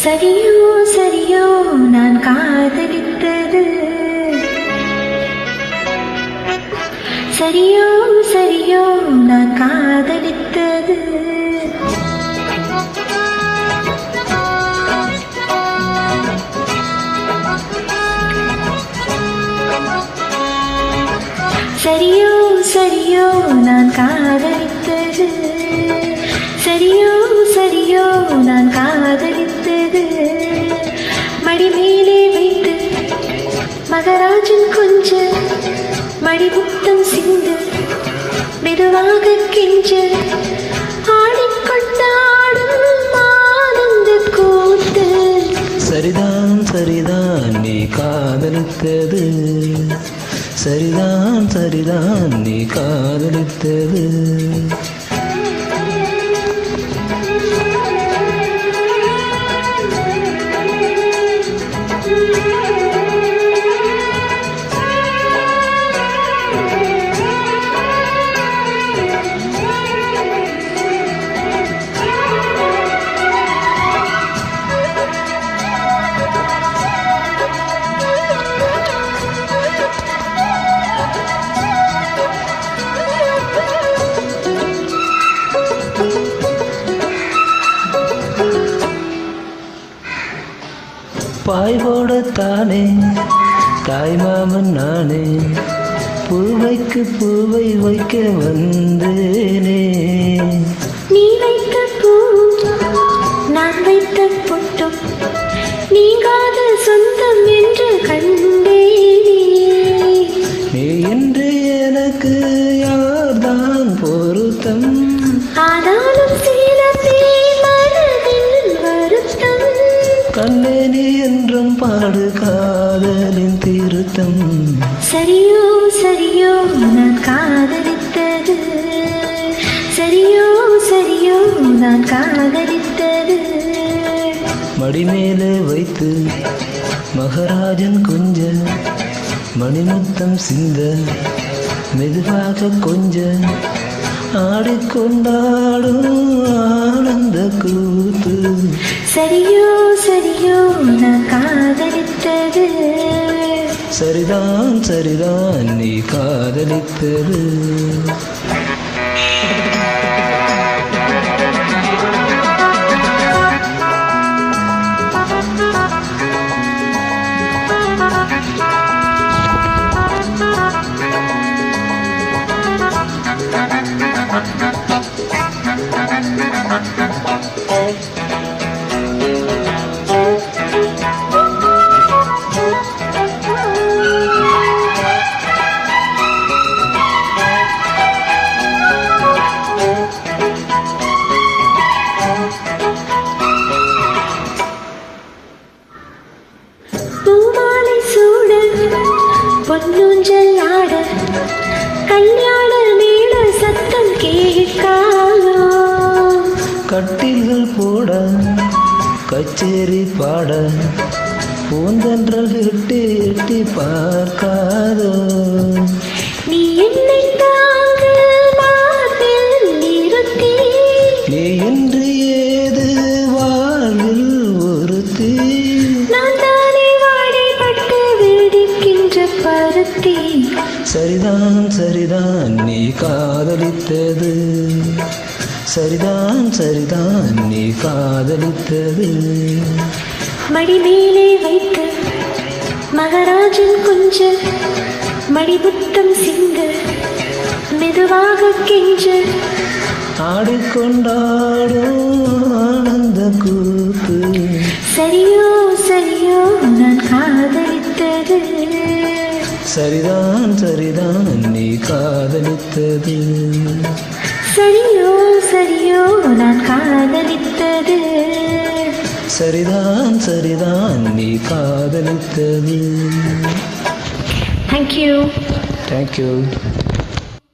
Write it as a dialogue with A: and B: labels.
A: சரியோ சரியோ நான் காதலித்தது, சரியோ சரியோ நான் காதலித்தது. சரியோ சரியோ நான் காதலித்தது, சரியோ சரியோ நான் காதலித்தது. மடி மேலே வைத்து மகராஜன் கொஞ்ச மடிமுத்தம் சிந்து மெதுவாக கெஞ்ச ஆடிக்கொண்டாடும் ஆனந்த கூத்து.
B: சரிதான் சரிதான் நீ காதலித்தது, சரிதான் சரிதான் நீ காதலித்தது. பாய் போடத்தானே தாய் மாமன் நானே, பூவைக்கு பூவை வைக்க வந்தேனே.
A: நீ வைத்த பூ நான் வைத்த பொட்டும் நீங்காத சொந்தம் என்று கண்டேனே.
B: நீ என்று எனக்கு யார்தான் பொருத்தம்,
A: ஆனாலும் சில பேர் மனதில் வருத்தம்.
B: கண்ணே நீ என்றும் பாடு காதலின் திருத்தம்.
A: சரியோ சரியோ நான் காதலித்தது, சரியோ சரியோ நான் காதலித்தது.
B: மடி மேலே வைத்து மகராஜன் கொஞ்ச மணிமுத்தம் சிந்த மெதுவாக கொஞ்ச ஆடிக்கொண்டாடும் ஆனந்த கூத்து.
A: சரியோ சரியோ நான் காதலித்தது,
B: சரிதான் சரிதான் நீ காதலித்தது.
A: பூமாலை சூட பொன்னூஞ்சல் ஆட கல்யாண மேள சத்தம் கேட்காதோ.
B: கட்டில்கள் போட கச்சேரி பாட பூந்தன்றல் எட்டி எட்டி பார்க்காதோ.
A: நீ என்னை தாங்கு மார்பில் நிறுத்தி,
B: நீ இன்று ஏது வாழ்வில் ஒருத்தி.
A: நான் தானே வாடைப்பட்டு வெடிக்கின்ற பருத்தி.
B: சரிதான் சரிதான் நீ காதலித்தது, சரிதான் சரிதான் நீ காதலித்தது.
A: மடி மேலே வைத்து மகராஜன் கொஞ்ச மடிமுத்தம் சிந்த மெதுவாக கெஞ்ச
B: ஆடிக்கொண்டாடும் ஆனந்த கூத்து.
A: சரியோ சரியோ நான் காதலித்தது,
B: சரிதான் சரிதான் நீ காதலித்தது.
A: சரியோ சரியோ நான் காதலித்தது,
B: சரிதான் சரிதான் நீ காதலித்தது.
A: Thank you.
B: Thank you.